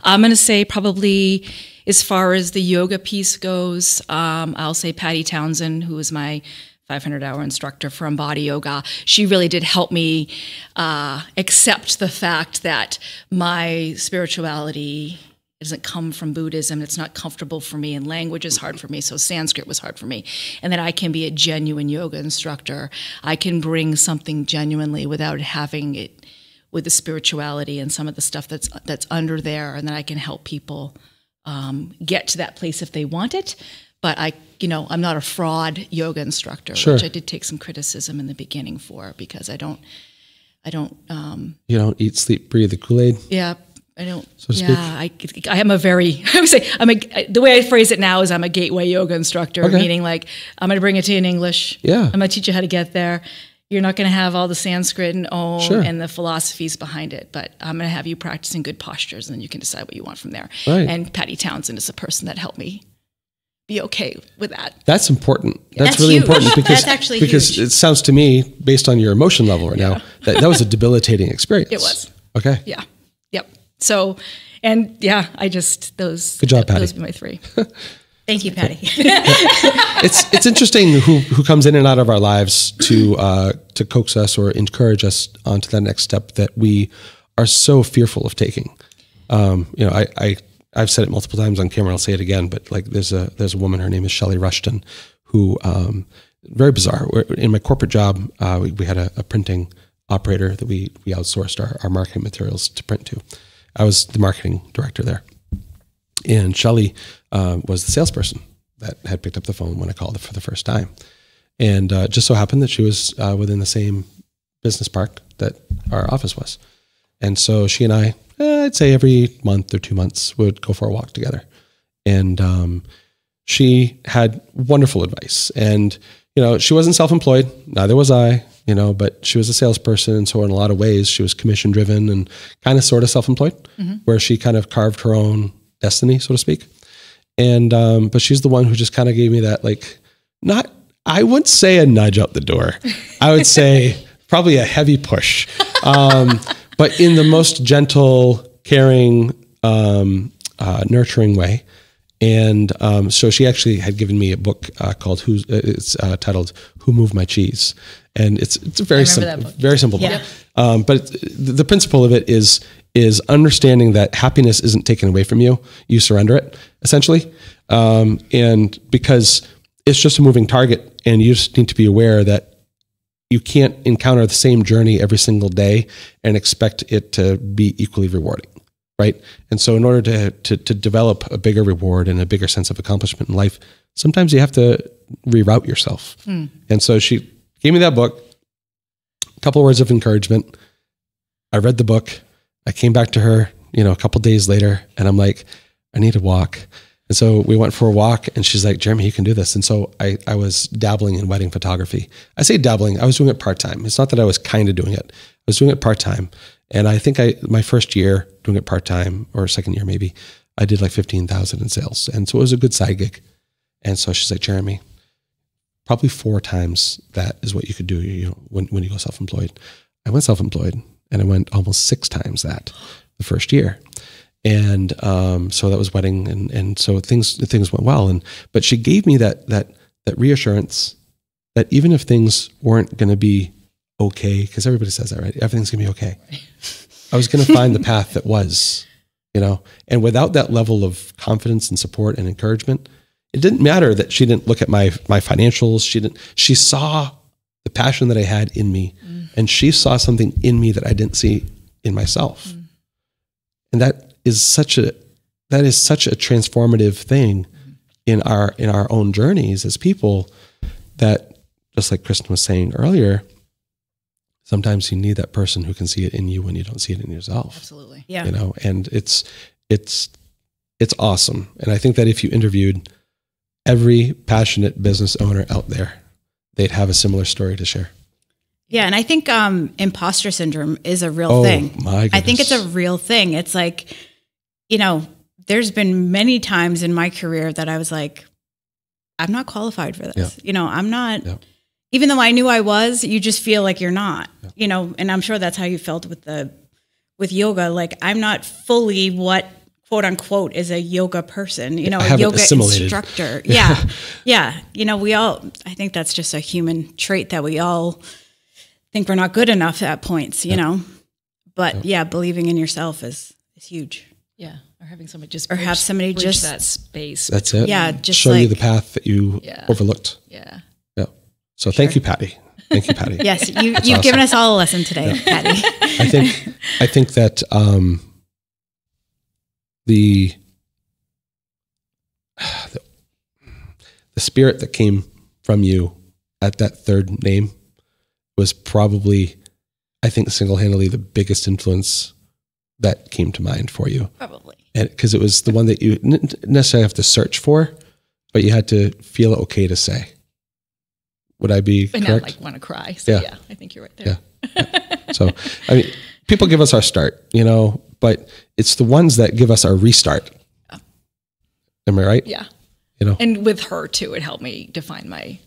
going to say probably as far as the yoga piece goes, I'll say Patty Townsend, who is my 500-hour instructor for Embody Yoga. She really did help me accept the fact that my spirituality doesn't come from Buddhism. It's not comfortable for me, and language is hard for me, so Sanskrit was hard for me. And that I can be a genuine yoga instructor. I can bring something genuinely without having it with the spirituality and some of the stuff that's under there, and then I can help people get to that place if they want it. But I'm not a fraud yoga instructor, Sure. which I did take some criticism in the beginning for, because I don't. You don't eat, sleep, breathe the Kool-Aid. Yeah, I don't. So to speak. I am a very. I would say the way I phrase it now is I'm a gateway yoga instructor, meaning like I'm going to bring it to you in English. Yeah. I'm going to teach you how to get there. You're not going to have all the Sanskrit and Om Sure. and the philosophies behind it, but I'm going to have you practicing good postures, and then you can decide what you want from there. Right. And Patty Townsend is a person that helped me be okay with that. That's important. That's really huge. important because That's actually because huge. it sounds to me, based on your emotion level right now, that was a debilitating experience. It was. Okay. Yeah. Yep. So, and yeah, I just those. Good job, Patty. Those would be my three. Thank you, Patty. It's interesting who comes in and out of our lives to coax us or encourage us onto that next step that we are so fearful of taking. I've said it multiple times on camera. I'll say it again, but like there's a woman. Her name is Shelley Rushton, who very bizarre. In my corporate job, we had a printing operator that we outsourced our marketing materials to print to. I was the marketing director there, and Shelley was the salesperson that had picked up the phone when I called her for the first time, and just so happened that she was within the same business park that our office was, and so she and I. I'd say every month or 2 months would go for a walk together. And she had wonderful advice. And, she wasn't self-employed, neither was I, but she was a salesperson. And so in a lot of ways, she was commission driven and kind of sort of self-employed, where she kind of carved her own destiny, so to speak. And, but she's the one who just kind of gave me that, I wouldn't say a nudge out the door. I would say probably a heavy push. But in the most gentle, caring, nurturing way. And so she actually had given me a book called it's titled "Who Moved My Cheese," and it's a very simple book. But the principle of it is understanding that happiness isn't taken away from you; you surrender it essentially, and because it's just a moving target, and you just need to be aware that. You can't encounter the same journey every single day and expect it to be equally rewarding, right? And so in order to develop a bigger reward and a bigger sense of accomplishment in life, sometimes you have to reroute yourself. And so she gave me that book, a couple of words of encouragement. I read the book. I came back to her, a couple of days later, and I'm like, I need to walk. And so we went for a walk, and she's like, Jeremy, you can do this. And so I was dabbling in wedding photography. I say dabbling, I was doing it part-time. It's not that I was kind of doing it. I was doing it part-time. And I think my first year doing it part-time, or second year maybe, I did like 15,000 in sales. And so it was a good side gig. And so she's like, Jeremy, probably 4 times that is what you could do when you go self-employed. I went self-employed, and I went almost 6 times that the first year. And so that was wedding, and so things went well. But she gave me that reassurance that even if things weren't going to be okay, because everybody says that, right? Everything's going to be okay. I was going to find the path that was, And without that level of confidence and support and encouragement, it didn't matter that she didn't look at my financials. She saw the passion that I had in me, and she saw something in me that I didn't see in myself, and that is such a transformative thing in our own journeys as people, that just like Kristen was saying earlier, sometimes you need that person who can see it in you when you don't see it in yourself. Absolutely. Yeah. And it's awesome. And I think that if you interviewed every passionate business owner out there, they'd have a similar story to share. Yeah, and I think imposter syndrome is a real thing. My goodness. I think it's a real thing. It's like, there's been many times in my career that I was like, I'm not qualified for this. Yeah. I'm not, Yeah. even though I knew I was, you just feel like you're not, and I'm sure that's how you felt with yoga. Like, I'm not fully what quote unquote is a yoga person, a yoga instructor. Yeah. Yeah. I think that's just a human trait that we all think we're not good enough at points, but believing in yourself is huge. Yeah. Or having somebody just bridge that space. That's it. Yeah. Just show you the path that you overlooked. Yeah. Yeah. So thank you, Patty. Thank you, Patty. Yes. You've given us all a lesson today, Patty. I think that, the spirit that came from you at that third name was probably, I think, single-handedly the biggest influence that came to mind for you. Probably. And because it was the one that you didn't necessarily have to search for, but you had to feel it okay to say. Would I be correct? And I want to cry. So yeah, I think you're right there. Yeah. So, I mean, people give us our start, but it's the ones that give us our restart. Yeah. Am I right? Yeah. And with her too, it helped me define my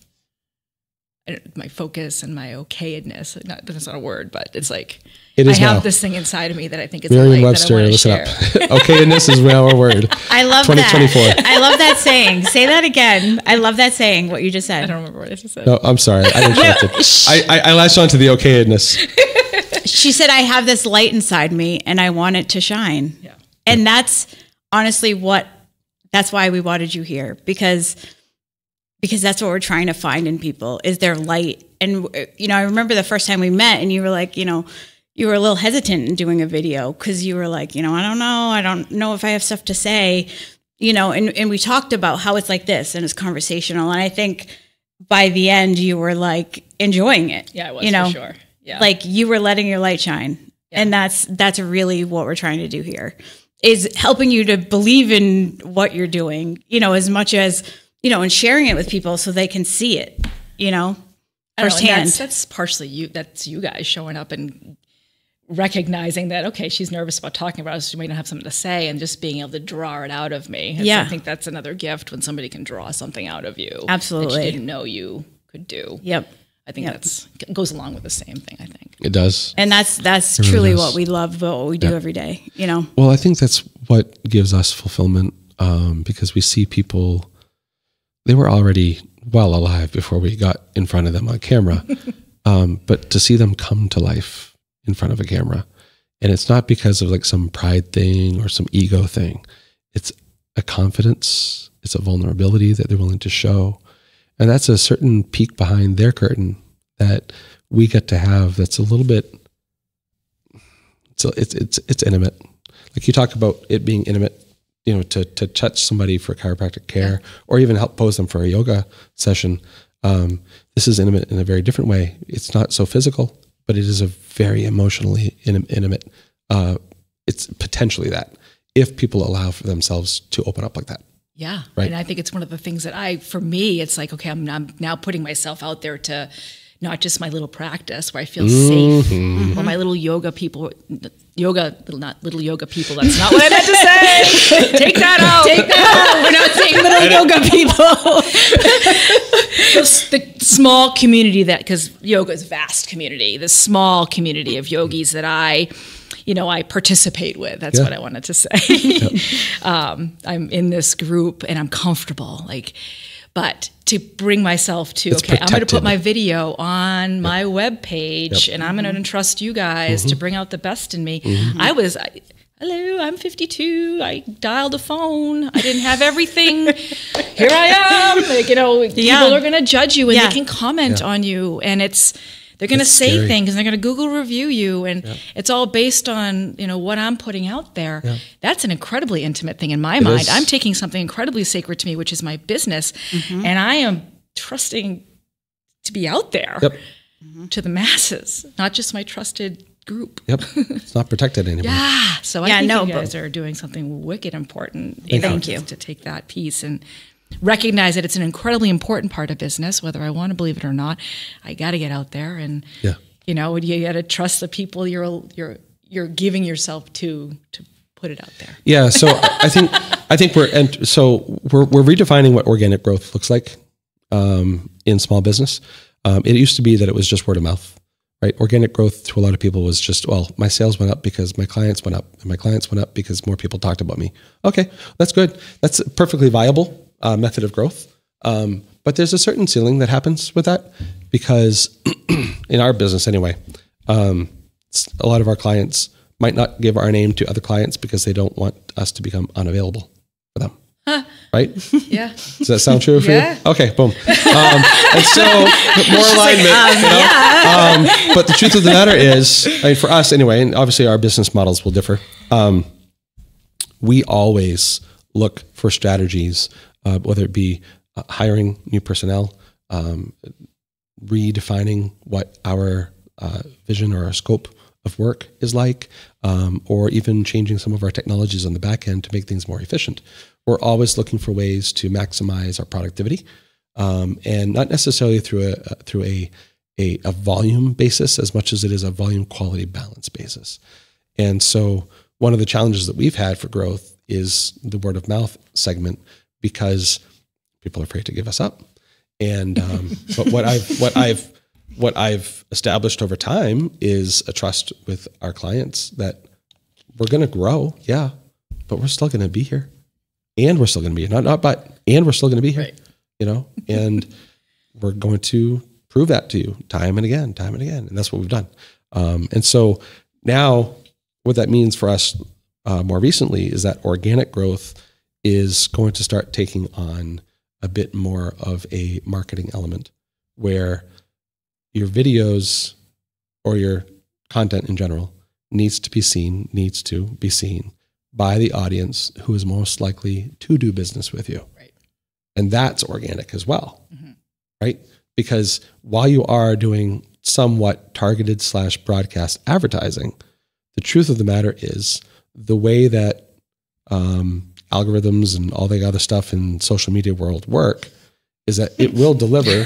focus and my okayedness. That's not a word, but it's like, I have this thing inside of me that I think is Merriam-Webster, listen up. Okayedness is our word. I love 2024. That. I love that saying. Say that again. I love that saying, what you just said. I don't remember what I just said. No, I'm sorry. I interrupted. I latched onto the okayedness. She said, I have this light inside me and I want it to shine. Yeah. And that's honestly that's why we wanted you here, because that's what we're trying to find in people is their light. And, I remember the first time we met and you were like, you were a little hesitant in doing a video because you were like, I don't know if I have stuff to say, and we talked about how it's like this and it's conversational. And I think by the end you were like enjoying it. Yeah, I was for sure. Yeah. Like you were letting your light shine. Yeah. And that's really what we're trying to do here is helping you to believe in what you're doing, as much as, and sharing it with people so they can see it, firsthand. That's partially you. That's you guys showing up and recognizing that, okay, she's nervous about talking about it, so she might not have something to say, and just being able to draw it out of me. I think that's another gift when somebody can draw something out of you. Absolutely. That you didn't know you could do. Yep. I think goes along with the same thing, I think. It does. And that's truly really what we love about what we do every day, Well, I think that's what gives us fulfillment, because we see people, they were already well alive before we got in front of them on camera. But to see them come to life in front of a camera, and it's not because of like some pride thing or some ego thing. It's a confidence. It's a vulnerability that they're willing to show. And that's a certain peek behind their curtain that we get to have. That's a little bit, it's intimate. Like you talk about it being intimate, to touch somebody for chiropractic care or even help pose them for a yoga session. This is intimate in a very different way. It's not so physical, but it is a very emotionally intimate. It's potentially that if people allow for themselves to open up like that. Yeah. Right. And I think it's one of the things that for me, it's like, okay, I'm now putting myself out there to not just my little practice where I feel safe or my little yoga people, not little yoga people. That's not what I meant to say. Take that out. Take that out. We're not saying little yoga people. The small community because yoga is a vast community, the small community of yogis that I participate with. That's what I wanted to say. I'm in this group and I'm comfortable. But to bring myself to, I'm going to put my video on my webpage and I'm going to entrust you guys to bring out the best in me. Hello, I'm 52. I dialed a phone. I didn't have everything. Here I am. People are going to judge you and they can comment on you. And they're going to say scary things and they're going to Google review you. And it's all based on, what I'm putting out there. Yeah. That's an incredibly intimate thing in my mind. I'm taking something incredibly sacred to me, which is my business. And I am trusting to be out there to the masses, not just my trusted group. Yep. It's not protected anymore. Yeah. So I think you guys are doing something wicked important. Thank you. To take that piece and recognize that it's an incredibly important part of business, whether I want to believe it or not. I got to get out there and, you got to trust the people you're giving yourself to put it out there. Yeah. So I think we're redefining what organic growth looks like in small business. It used to be that it was just word of mouth, right? Organic growth to a lot of people was just, my sales went up because my clients went up and my clients went up because more people talked about me. Okay. That's good. That's a perfectly viable method of growth. But there's a certain ceiling that happens with that because in our business anyway, a lot of our clients might not give our name to other clients because they don't want us to become unavailable for them. Right? Yeah. Does that sound true for you? Okay, boom. And so more alignment. But the truth of the matter is, for us anyway, and obviously our business models will differ. We always look for strategies whether it be hiring new personnel, redefining what our vision or our scope of work is like, or even changing some of our technologies on the back end to make things more efficient. We're always looking for ways to maximize our productivity, and not necessarily through a volume basis as much as it is a volume quality balance basis. And so one of the challenges that we've had for growth is the word of mouth segment, because people are afraid to give us up. And but what I've established over time is a trust with our clients that we're going to grow, yeah, but we're still going to be here, and we're still going to be and we're still going to be here, right. You know, and we're going to prove that to you time and again, and that's what we've done. And so now, what that means for us more recently is that organic growth is going to start taking on a bit more of a marketing element, where your videos or your content in general needs to be seen by the audience who is most likely to do business with you. Right. And that's organic as well, right? Because while you are doing somewhat targeted / broadcast advertising, the truth of the matter is the way that algorithms and all the other stuff in social media world work is that it will deliver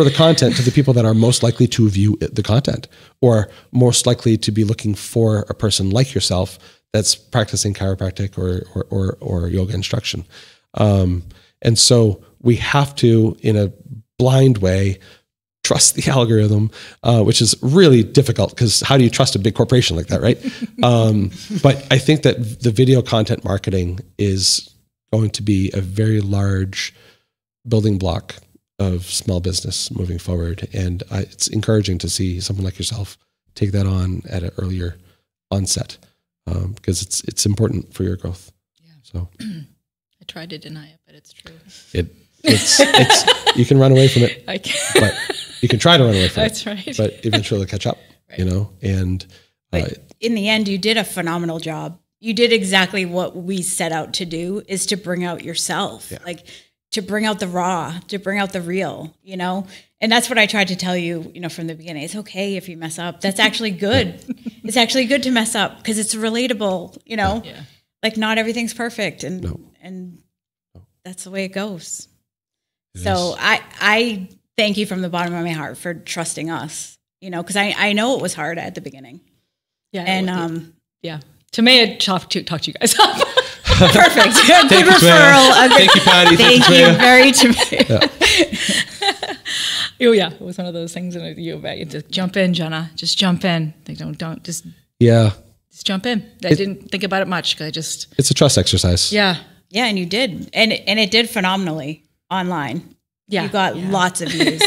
the content to the people that are most likely to view the content, or most likely to be looking for a person like yourself that's practicing chiropractic or yoga instruction. And so we have to, in a blind way, trust the algorithm, which is really difficult, because how do you trust a big corporation like that, right? But I think that the video content marketing is going to be a very large building block of small business moving forward. And it's encouraging to see someone like yourself take that on at an earlier onset, because it's important for your growth. Yeah. So I tried to deny it, but it's true. It's you can run away from it. I can. But you can try to run away from That's it. That's right. But eventually it'll catch up, right. You know, and in the end, you did a phenomenal job. You did exactly what we set out to do, is to bring out yourself, like to bring out the raw, to bring out the real, you know? And that's what I tried to tell you, you know, from the beginning. It's okay if you mess up. That's actually good. It's actually good to mess up, because it's relatable, you know? Yeah. Like, not everything's perfect, and that's the way it goes. So I thank you from the bottom of my heart for trusting us, you know, because I know it was hard at the beginning. Yeah. And yeah. Tamaya talked to you guys up. Perfect. Good referral. Thank you, Patty. Thank you very Tamaya. Oh yeah, it was one of those things in you just jump in, Jenna. Just jump in. They don't just jump in. I didn't think about it much, because it's a trust exercise. Yeah, and you did, and it did phenomenally online. Yeah, you got lots of views.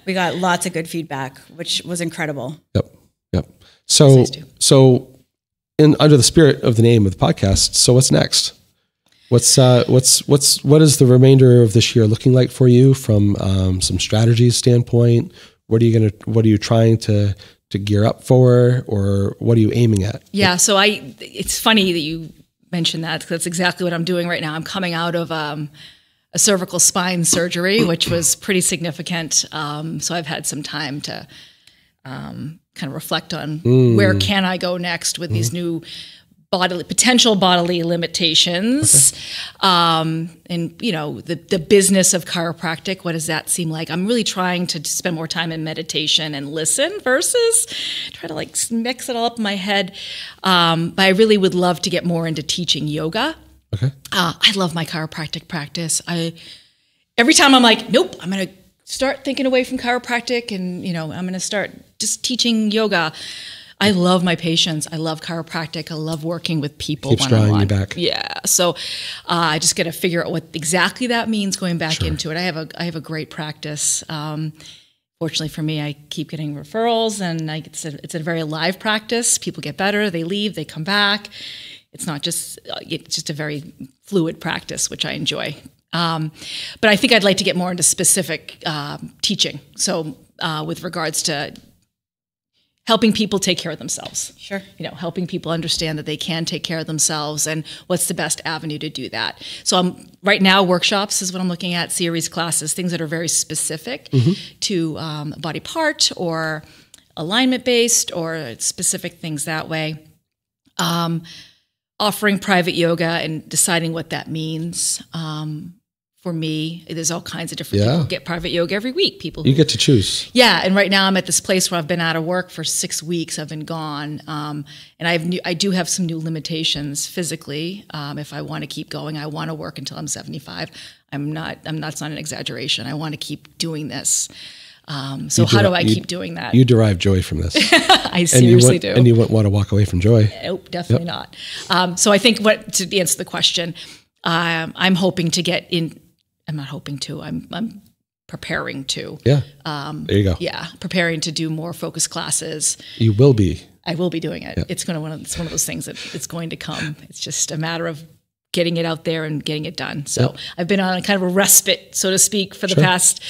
We got lots of good feedback, which was incredible. Yep. So under the spirit of the name of the podcast, so what's next? What is the remainder of this year looking like for you from some strategies standpoint? What are you trying to gear up for, or what are you aiming at? Yeah. So it's funny that you mentioned that, because that's exactly what I'm doing right now. I'm coming out of a cervical spine surgery, which was pretty significant. So I've had some time to kind of reflect on where can I go next with these new potential bodily limitations, and you know, the business of chiropractic. What does that seem like? I'm really trying to spend more time in meditation and listen versus try to like mix it all up in my head. But I really would love to get more into teaching yoga. Okay. I love my chiropractic practice. Every time I'm like, nope, I'm going to start thinking away from chiropractic, and you know, I'm going to start just teaching yoga. I love my patients. I love chiropractic. I love working with people one-on-one. Keeps drawing you back. Yeah. So I just got to figure out what exactly that means going back into it. I have a great practice. Fortunately for me, I keep getting referrals, and it's a very live practice. People get better, they leave, they come back. It's just a very fluid practice, which I enjoy. But I think I'd like to get more into specific teaching. So with regards to helping people take care of themselves. Sure. Helping people understand that they can take care of themselves and what's the best avenue to do that. So right now, workshops is what I'm looking at, series classes, things that are very specific to a body part or alignment-based or specific things that way. Offering private yoga and deciding what that means. For me, there's all kinds of different people get private yoga every week. You get to choose. Yeah, and right now I'm at this place where I've been out of work for 6 weeks. I've been gone, and I do have some new limitations physically. If I want to keep going, I want to work until I'm 75. That's not an exaggeration. I want to keep doing this. So how do I keep doing that? You derive joy from this. I seriously do. And you wouldn't want to walk away from joy. Nope, definitely not. So I think to answer the question, I'm hoping to get in. I'm not hoping to. I'm preparing to. Yeah. There you go. Yeah, preparing to do more focused classes. You will be. I will be doing it. Yeah. It's one of those things that it's going to come. It's just a matter of getting it out there and getting it done. So I've been on a kind of a respite, so to speak, for the past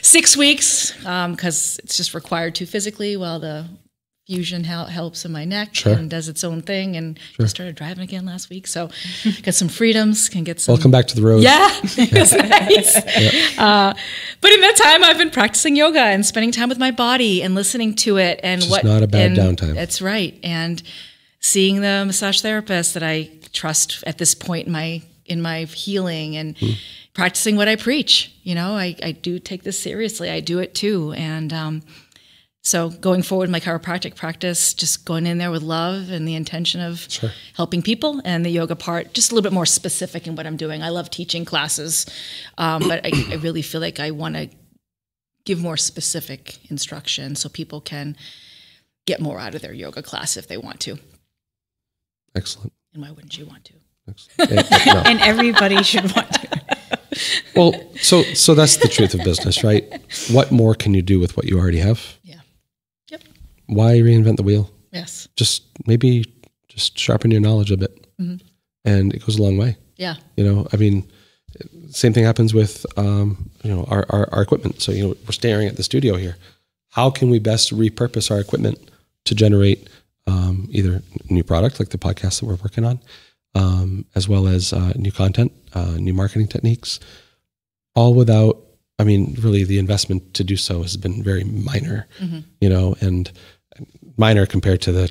6 weeks because it's just required to physically while the fusion helps in my neck and does its own thing. And I started driving again last week. So got some freedoms, can get some. Welcome back to the road. Yeah. It's nice. But in that time, I've been practicing yoga and spending time with my body and listening to it. And it's not a bad downtime. That's right. And seeing the massage therapist that I trust at this point in my healing and practicing what I preach. I do take this seriously. I do it too. And so going forward in my chiropractic practice, just going in there with love and the intention of helping people, and the yoga part, just a little bit more specific in what I'm doing. I love teaching classes, but I really feel like I want to give more specific instruction so people can get more out of their yoga class if they want to. Excellent. And why wouldn't you want to? No. And everybody should want to. Well, so that's the truth of business, right? What more can you do with what you already have? Yeah. Yep. Why reinvent the wheel? Yes. Just sharpen your knowledge a bit, and it goes a long way. Yeah. Same thing happens with our equipment. So we're staring at the studio here. How can we best repurpose our equipment to generate either new product like the podcast that we're working on, as well as new content, new marketing techniques, all without, really the investment to do so has been very minor, and minor compared to the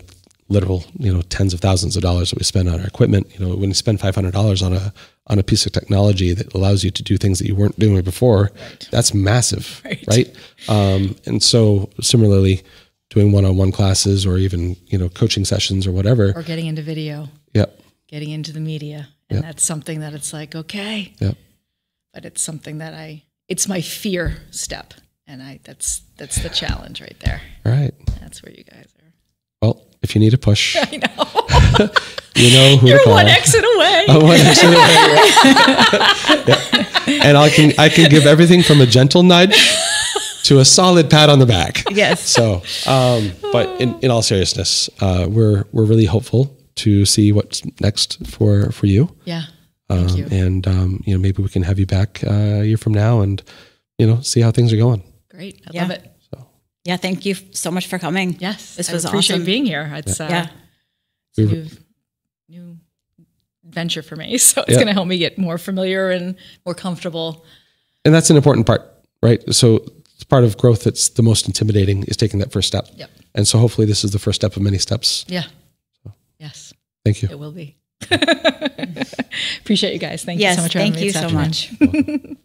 literal, tens of thousands of dollars that we spend on our equipment. When you spend $500 on a piece of technology that allows you to do things that you weren't doing before, that's massive, right? And so similarly, doing one-on-one classes or even, coaching sessions or whatever. Or getting into video. Yep. Getting into the media. And that's something that it's like, okay. Yep. But it's something that it's my fear step. And that's the challenge right there. All right. That's where you guys are. Well, if you need a push. I know. You know who You're to call. one exit away. One exit away. Yeah. And I can give everything from a gentle nudge to a solid pat on the back. Yes. So, but in all seriousness, we're really hopeful to see what's next for you. Yeah. Thank you. And maybe we can have you back a year from now and see how things are going. Great. I love it. So. Yeah. Thank you so much for coming. Yes. This was appreciate awesome. being here. It's a new venture for me. So it's going to help me get more familiar and more comfortable. And that's an important part, right? So it's part of growth that's the most intimidating is taking that first step. Yep. And so hopefully this is the first step of many steps. Yeah. So, yes. Thank you. It will be. Appreciate you guys. Thank you so much for having me. Thank you so much.